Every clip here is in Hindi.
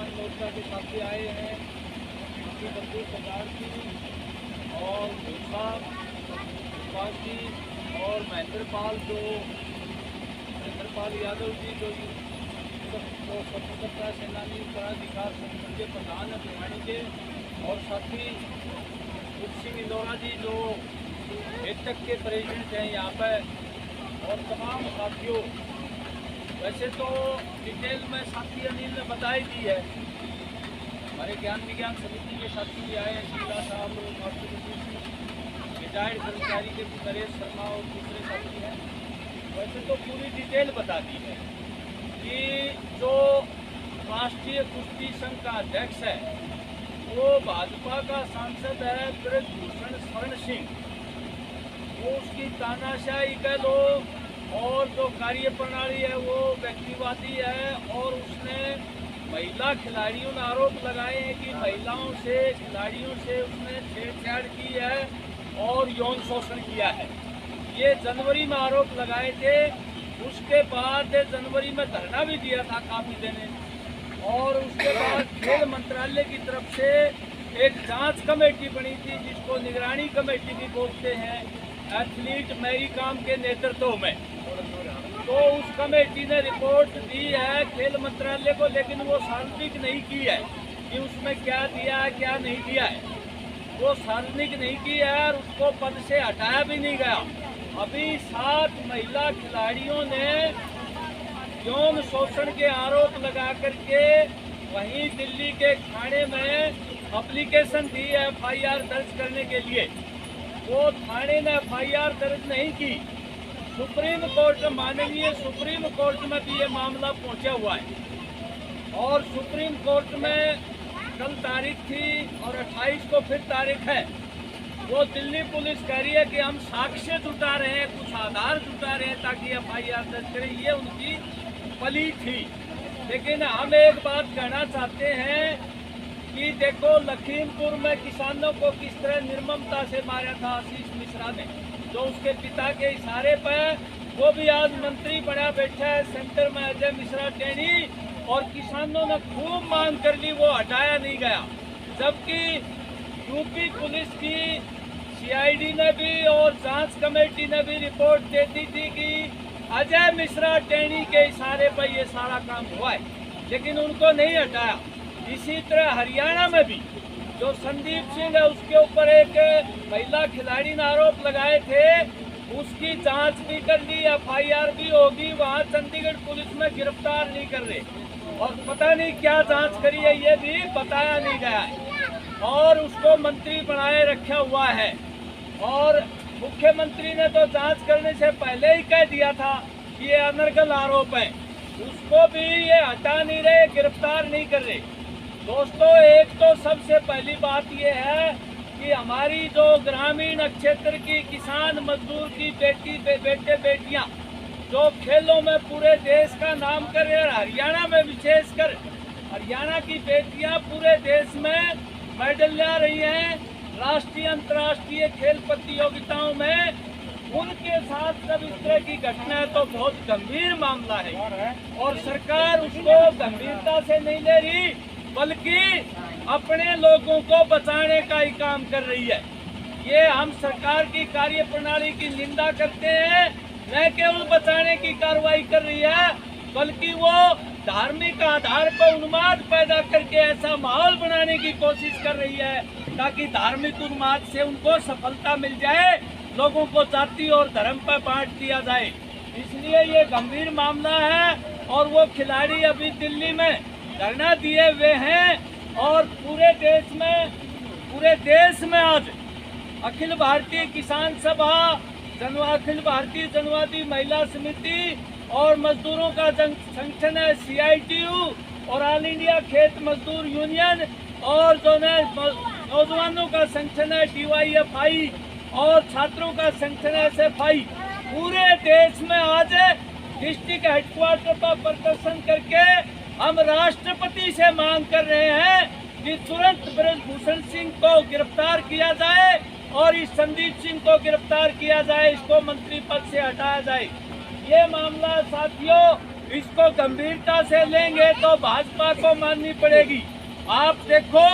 किसान मोर्चा के साथी आए हैं, श्री बंधु सरदार जी और विकास जी और महेंद्रपाल यादव जी जो स्वतंत्रता सेनानी उत्तराधिकार संगठन के प्रधान है भिवानी के, और साथी सिंह इंदौरा जी जो एटक के प्रेसिडेंट हैं यहाँ पर, और तमाम साथियों। वैसे तो डिटेल में साथी अनिल ने बताई दी है, हमारे ज्ञान विज्ञान समिति के साथी भी आए हैं, शीला साहब, रिटायर्ड कर्मचारी के भी नरेश शर्मा और दूसरे साथी हैं। वैसे तो पूरी डिटेल बता दी है कि जो राष्ट्रीय कुश्ती संघ का अध्यक्ष है वो भाजपा का सांसद है ब्रजभूषण स्वर्ण सिंह, वो उसकी तानाशाही कह लो और जो कार्य प्रणाली है वो व्यक्तिवादी है, और उसने महिला खिलाड़ियों ने आरोप लगाए हैं कि महिलाओं से खिलाड़ियों से उसने छेड़छाड़ की है और यौन शोषण किया है। ये जनवरी में आरोप लगाए थे, उसके बाद जनवरी में धरना भी दिया था काफी देने, और उसके बाद खेल मंत्रालय की तरफ से एक जांच कमेटी बनी थी जिसको निगरानी कमेटी भी बोलते हैं, एथलीट मैरी कॉम के नेतृत्व में। तो उस कमेटी ने रिपोर्ट दी है खेल मंत्रालय को, लेकिन वो सार्वजनिक नहीं की है कि उसमें क्या दिया है क्या नहीं दिया है, वो सार्वजनिक नहीं की है और उसको पद से हटाया भी नहीं गया। अभी 7 महिला खिलाड़ियों ने यौन शोषण के आरोप लगा करके वहीं दिल्ली के थाने में एप्लीकेशन दी है FIR दर्ज करने के लिए। वो थाने ने FIR दर्ज नहीं की, सुप्रीम कोर्ट, माननीय सुप्रीम कोर्ट में भी ये मामला पहुंचा हुआ है, और सुप्रीम कोर्ट में कल तारीख थी और 28 को फिर तारीख है। वो दिल्ली पुलिस कह रही है कि हम साक्ष्य जुटा रहे हैं, कुछ आधार जुटा रहे हैं ताकि FIR दर्ज करें, ये उनकी पली थी। लेकिन हम एक बात कहना चाहते हैं कि देखो लखीमपुर में किसानों को किस तरह निर्ममता से मारा था आशीष मिश्रा ने, जो उसके पिता के इशारे पर वो भी आज मंत्री बना बैठा है सेंटर में, अजय मिश्रा टेनी, और किसानों ने खूब मांग कर ली, वो हटाया नहीं गया। जबकि यूपी पुलिस की CID ने भी और जांच कमेटी ने भी रिपोर्ट दे दी थी कि अजय मिश्रा टेनी के इशारे पर ये सारा काम हुआ है, लेकिन उनको नहीं हटाया। इसी तरह हरियाणा में भी जो संदीप सिंह है उसके ऊपर एक महिला खिलाड़ी ने आरोप लगाए थे, उसकी जांच भी कर ली, FIR भी होगी, वहाँ चंडीगढ़ पुलिस में गिरफ्तार नहीं कर रहे, और पता नहीं क्या जांच करी है ये भी बताया नहीं गया है, और उसको मंत्री बनाए रखा हुआ है। और मुख्यमंत्री ने तो जांच करने से पहले ही कह दिया था कि ये अनर्गल आरोप है, उसको भी ये हटा नहीं रहे, गिरफ्तार नहीं कर रहे। दोस्तों, एक तो सबसे पहली बात ये है कि हमारी जो ग्रामीण क्षेत्र की किसान मजदूर की बेटे बेटियां जो खेलों में पूरे देश का नाम कर रहे हैं, हरियाणा में विशेषकर हरियाणा की बेटियां पूरे देश में मेडल ला रही हैं राष्ट्रीय अंतर्राष्ट्रीय खेल प्रतियोगिताओं में, उनके साथ जब इस तरह की घटना है तो बहुत गंभीर मामला है, और सरकार उसको गंभीरता से नहीं ले रही, बल्कि अपने लोगों को बचाने का ही काम कर रही है। ये हम सरकार की कार्य प्रणाली की निंदा करते हैं, न केवल बचाने की कार्रवाई कर रही है, बल्कि वो धार्मिक आधार पर उन्माद पैदा करके ऐसा माहौल बनाने की कोशिश कर रही है ताकि धार्मिक उन्माद से उनको सफलता मिल जाए, लोगों को जाति और धर्म पर बांट दिया जाए। इसलिए ये गंभीर मामला है, और वो खिलाड़ी अभी दिल्ली में धरना दिए हुए हैं, और पूरे देश में आज अखिल भारतीय किसान सभा, अखिल भारतीय जनवादी महिला समिति और मजदूरों का संगठन है CITU, और ऑल इंडिया खेत मजदूर यूनियन, और जो नौजवानों का संगठन है DYFI, और छात्रों का संगठन है SFI, पूरे देश में आज डिस्ट्रिक्ट हेडक्वार्टर पर प्रदर्शन करके हम राष्ट्रपति से मांग कर रहे हैं कि तुरंत ब्रजभूषण सिंह को गिरफ्तार किया जाए, और इस संदीप सिंह को गिरफ्तार किया जाए, इसको मंत्री पद से हटाया जाए। ये मामला साथियों इसको गंभीरता से लेंगे तो भाजपा को माननी पड़ेगी। आप देखो,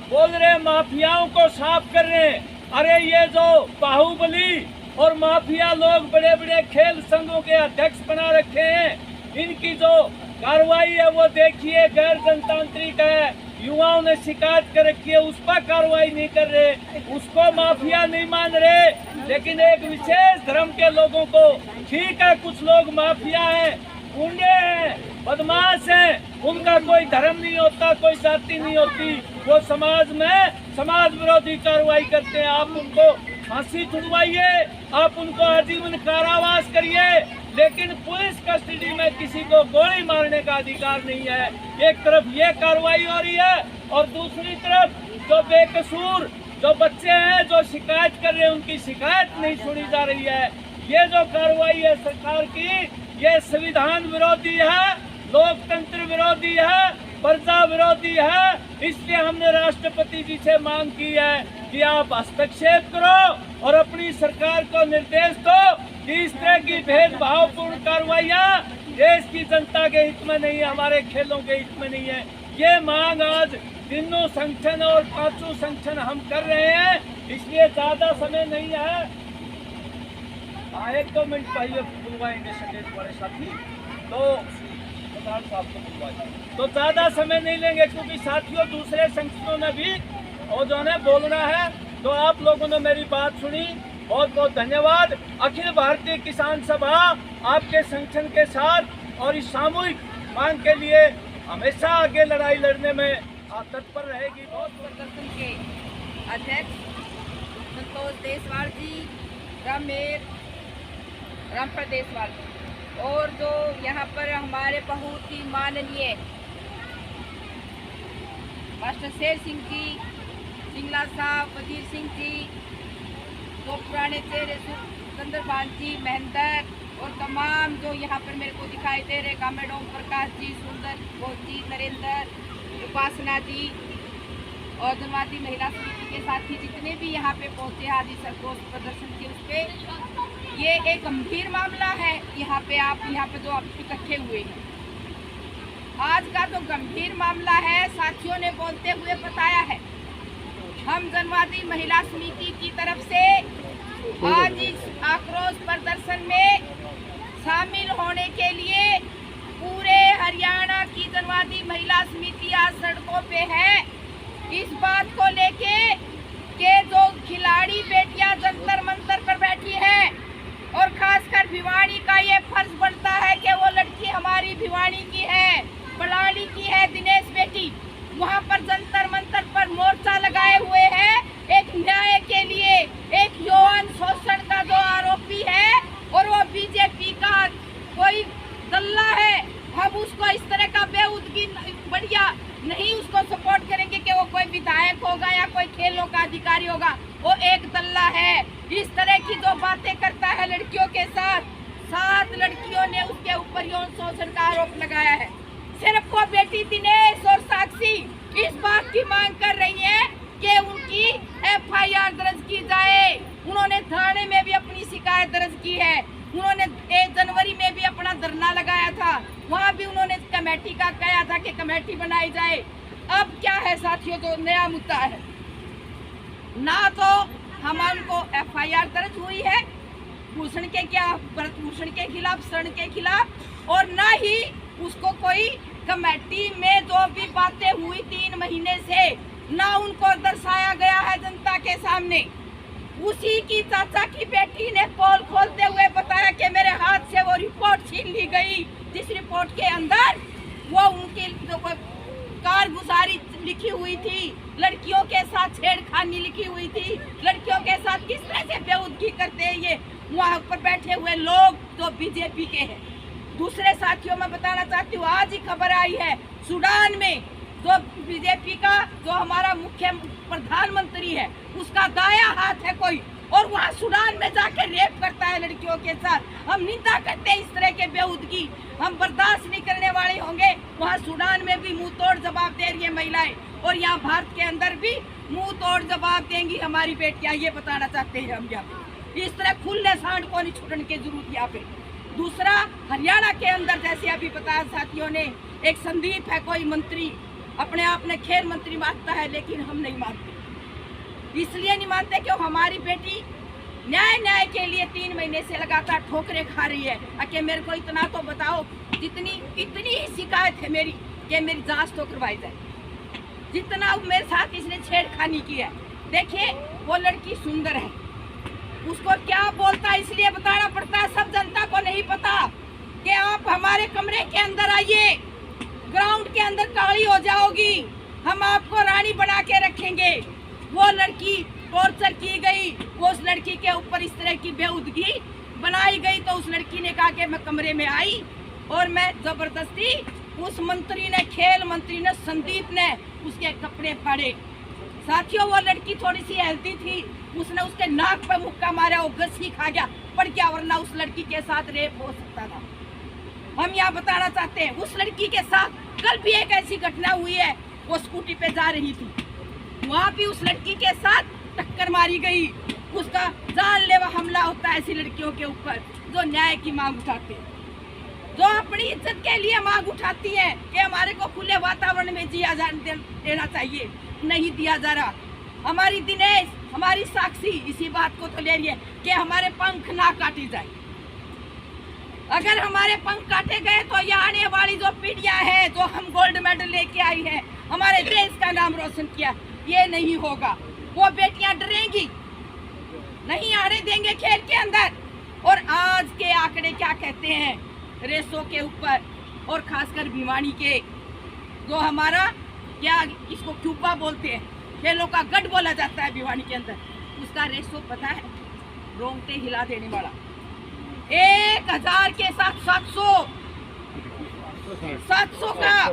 बोल रहे माफियाओं को साफ कर रहे हैं। अरे ये जो बाहुबली और माफिया लोग बड़े बड़े खेल संघों के अध्यक्ष बना रखे हैं, इनकी जो कार्रवाई है वो देखिए गैर जनतांत्रिक है। युवाओं ने शिकायत कर रखी है, उस पर कार्रवाई नहीं कर रहे, उसको माफिया नहीं मान रहे। लेकिन एक विशेष धर्म के लोगों को, ठीक है कुछ लोग माफिया हैं, गुंडे हैं, बदमाश हैं, उनका कोई धर्म नहीं होता, कोई जाति नहीं होती, वो समाज में समाज विरोधी कार्रवाई करते हैं। आप उनको फांसी छुड़वाइए, आप उनको आजीवन कारावास करिए, लेकिन पुलिस कस्टडी में किसी को गोली मारने का अधिकार नहीं है। एक तरफ ये कार्रवाई हो रही है और दूसरी तरफ जो बेकसूर जो बच्चे हैं जो शिकायत कर रहे हैं, उनकी शिकायत नहीं सुनी जा रही है। ये जो कार्रवाई है सरकार की, ये संविधान विरोधी है, लोकतंत्र विरोधी है, प्रजा विरोधी है। इसलिए हमने राष्ट्रपति जी से मांग की है कि आप हस्तक्षेप करो और अपनी सरकार को निर्देश दो कि इस तरह की भेदभावपूर्ण कार्रवाइयाँ देश की जनता के हित में नहीं है, हमारे खेलों के हित में नहीं है। ये मांग आज तीनों संगठन और पांचों संगठन हम कर रहे हैं, इसलिए ज्यादा समय नहीं है। 1-2 मिनट पहले बुलवाएंगे संदेश वाले साथी, तो प्रधान साहब को बुलवाएंगे, तो ज्यादा समय नहीं लेंगे क्योंकि साथियों दूसरे संगठनों ने भी और जो है बोलना है। तो आप लोगों ने मेरी बात सुनी, बहुत बहुत धन्यवाद। अखिल भारतीय किसान सभा आपके संगठन के साथ और इस सामूहिक मांग के लिए हमेशा आगे लड़ाई लड़ने में तत्पर रहेगी। बहुत प्रदर्शन के अध्यक्ष संतोष देसवाल जी, रामप्रद देसवाल जी, और जो यहाँ पर हमारे बहुत ही माननीय मास्टर शेर सिंह जी, सिंगला साहब, वजीर सिंह जी, दो पुराने चेहरे चंद्रभान जी, महेंद्र और तमाम जो यहाँ पर मेरे को दिखाई दे रहे, कामेडों प्रकाश जी, सुंदर बोध जी, नरेंद्र, उपासना जी और जनवादी महिला समिति के साथी जितने भी यहाँ पे पहुँचे आज इस रोष प्रदर्शन के उस पे, ये एक गंभीर मामला है। यहाँ पे जो आप इकट्ठे हुए हैं, आज का जो गंभीर मामला है, साथियों ने बोलते हुए बताया है, हम जनवादी महिला समिति की तरफ से आज इस आक्रोश प्रदर्शन में शामिल होने के लिए पूरे हरियाणा की जनवादी महिला समिति आज सड़कों पे है। इस बात को लेके कि जो खिलाड़ी बेटियां जंतर मंतर पर बैठी हैं और खासकर भिवानी का ये फर्ज बनता है कि वो लड़की हमारी भिवानी की है, बड़ाली की है, दिनेश बेटी, वहाँ पर जंतर मंतर पर मोर्चा लगाए हुए हैं एक न्याय के लिए। एक यौन शोषण का जो आरोपी है और वो बीजेपी का कोई दल्ला है, हम उसको इस तरह का बेउदगी बढ़िया नहीं उसको सपोर्ट करेंगे कि वो कोई विधायक होगा या कोई खेलों का अधिकारी होगा। वो एक दल्ला है। इस तरह की जो बातें करता है लड़कियों के साथ, 7 लड़कियों ने उसके ऊपर यौन शोषण का आरोप लगाया है। सिर्फ वो बेटी दिनेश और साक्षी इस बात की मांग कर रही है कि उनकी FIR दर्ज की जाए। उन्होंने थाने में भी अपनी शिकायत दर्ज की है। उन्होंने 1 जनवरी में भी अपना धरना लगाया था, वहाँ भी उन्होंने कमेटी का कहा था कि कमेटी बनाई जाए। अब क्या है साथियों, जो नया मुद्दा है, ना तो हमको FIR दर्ज हुई है भूषण के भूषण के खिलाफ, शरण के खिलाफ, और ना ही उसको कोई कमेटी में जो भी बातें हुई 3 महीने से, ना उनको दर्शाया गया है जनता के सामने। उसी की चाचा की बेटी ने पोल खोलते हुए बताया कि मेरे हाथ से वो रिपोर्ट छीन ली गई, जिस रिपोर्ट के अंदर वो उनकी जो कारगुजारी लिखी हुई थी, लड़कियों के साथ छेड़खानी लिखी हुई थी, लड़कियों के साथ किस तरह से बेउदगी करते हैं ये वहाँ पर बैठे हुए लोग जो बीजेपी के हैं। दूसरे साथियों में बताना चाहती हूँ, आज ही खबर आई है सूडान में जो बीजेपी का जो हमारा मुख्य प्रधानमंत्री है, उसका दाया हाथ है कोई, और वहाँ सूडान में जाकर रेप करता है लड़कियों के साथ। हम निंदा करते हैं इस तरह के बेउदगी, हम बर्दाश्त नहीं करने वाले होंगे। वहाँ सूडान में भी मुंह तोड़ जवाब दे रही है महिलाएं, और यहाँ भारत के अंदर भी मुंह तोड़ जवाब देंगी हमारी बेटियां। ये बताना चाहते हैं हम यहाँ पे। इस तरह खुले सांड को नहीं छूटने की जरूरत यहाँ पे। दूसरा, हरियाणा के अंदर जैसे अभी बताया साथियों ने, एक संदीप है कोई मंत्री, अपने आप ने खेल मंत्री मानता है, लेकिन हम नहीं मानते। इसलिए नहीं मानते कि हमारी बेटी न्याय के लिए 3 महीने से लगातार ठोकरें खा रही है। अके मेरे को इतना तो बताओ, इतनी ही शिकायत है मेरी कि मेरी जांच तो करवाई जाए। जितना मेरे साथ इसने छेड़खानी की है, देखिए वो लड़की सुंदर है, उसको क्या बोलता है इसलिए बताना पड़ता है। सब जनता को नहीं पता कि आप हमारे कमरे के अंदर आइए, ग्राउंड के अंदर काली हो जाओगी, हम आपको रानी बना के रखेंगे। वो लड़की टॉर्चर की गई, वो उस लड़की के ऊपर इस तरह की बेहुदगी बनाई गई, तो उस लड़की ने कहा कि मैं कमरे में आई और मैं जबरदस्ती, उस मंत्री ने, खेल मंत्री ने, संदीप ने उसके कपड़े फाड़े। साथियों, वो लड़की थोड़ी सी हेल्दी थी, उसने उसके नाक पे मुक्का मारा, वो घसी खा गया, पड़ गया, वरना उस लड़की के साथ रेप हो सकता था। हम यहाँ बताना चाहते हैं, उस लड़की के साथ कल भी एक ऐसी घटना हुई है, वो स्कूटी पे जा रही थी, वहाँ भी उस लड़की के साथ टक्कर मारी गई। उसका जानलेवा हमला होता है ऐसी लड़कियों के ऊपर जो न्याय की मांग उठाते हैं, जो अपनी इज्जत के लिए मांग उठाती है कि हमारे को खुले वातावरण में जिया देना चाहिए, नहीं दिया जा रहा। हमारी दिनेश, हमारी साक्षी इसी बात को तो ले रही है कि हमारे पंख ना काटी जाए। अगर हमारे पंख काटे गए तो ये आने वाली जो पीढ़ियां है, जो हम गोल्ड मेडल लेके आई है, हमारे देश का नाम रोशन किया, ये नहीं होगा। वो बेटियां डरेंगी, नहीं आने देंगे खेल के अंदर। और आज के आंकड़े क्या कहते हैं रेसों के ऊपर, और खासकर भिवानी के, जो हमारा क्या इसको क्यूबा बोलते हैं, खेलों का गढ़ बोला जाता है भिवानी के अंदर, उसका रेसो पता है, रोंगटे हिला देने वाला। 1000 के साथ 700 का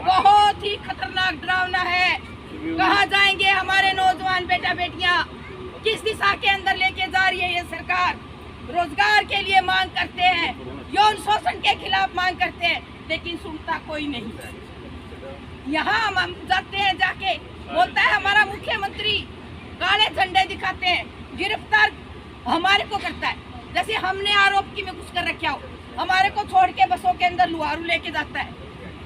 बहुत ही खतरनाक डरावना है। कहाँ जाएंगे हमारे नौजवान बेटा बेटियां, किस दिशा के अंदर लेके जा रही है ये सरकार। रोजगार के लिए मांग करते हैं, यौन शोषण के खिलाफ मांग करते हैं, लेकिन सुनता कोई नहीं। यहाँ हम जाते हैं, जाके बोलता है हमारा मुख्यमंत्री, काले झंडे दिखाते हैं, गिरफ्तार हमारे को करता है जैसे हमने आरोप की में कुछ कर रखा हो। हमारे को छोड़ के बसों के अंदर लुहारू लेके जाता है,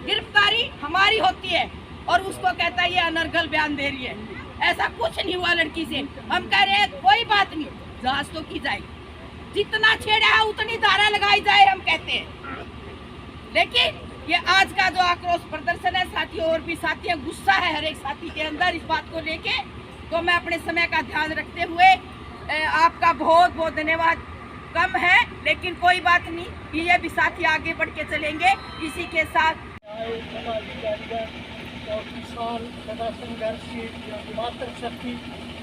गिरफ्तारी हमारी होती है और उसको कहता है ये अनर्गल बयान दे रही है। ऐसा कुछ नहीं हुआ लड़की से। हम कह रहे हैं कोई बात नहीं, जांच तो की जाए, जितना छेड़ा है उतनी धारा लगाई जाए, हम कहते हैं। लेकिन ये आज का जो आक्रोश प्रदर्शन है साथियों, और भी साथियों गुस्सा है हर एक साथी के अंदर इस बात को लेके, तो मैं अपने समय का ध्यान रखते हुए आपका बहुत बहुत धन्यवाद। कम है लेकिन कोई बात नहीं, ये भी साथी आगे बढ़ के चलेंगे इसी के साथ। और किसान तथा संघर्ष की मातृशक्ति,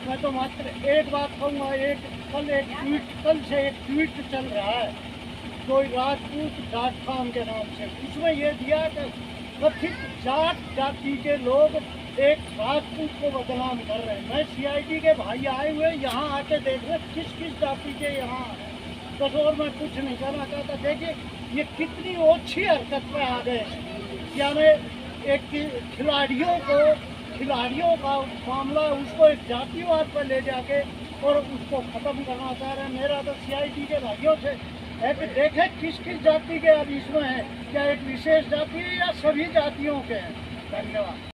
मैं तो मात्र एक बात कहूँगा, कल से एक ट्वीट चल रहा है कोई राजपूत.com के नाम से, उसमें ये दिया कि कथित जाट जाति के लोग एक राजपूत को बदनाम कर रहे हैं। मैं CID के भाई आए हुए यहाँ आके देख रहे किस किस जाति के यहाँ कसौर में कुछ नहीं करना चाहता। देखिए ये कितनी ओछी हरकत में आ गए, यानी एक खिलाड़ियों का मामला उसको एक जातिवाद पर ले जाके और उसको ख़त्म करना चाह रहे हैं। मेरा तो CID के भाइयों से है कि देखें किस किस जाति के अब इसमें है, क्या एक विशेष जाति है या सभी जातियों के हैं। धन्यवाद।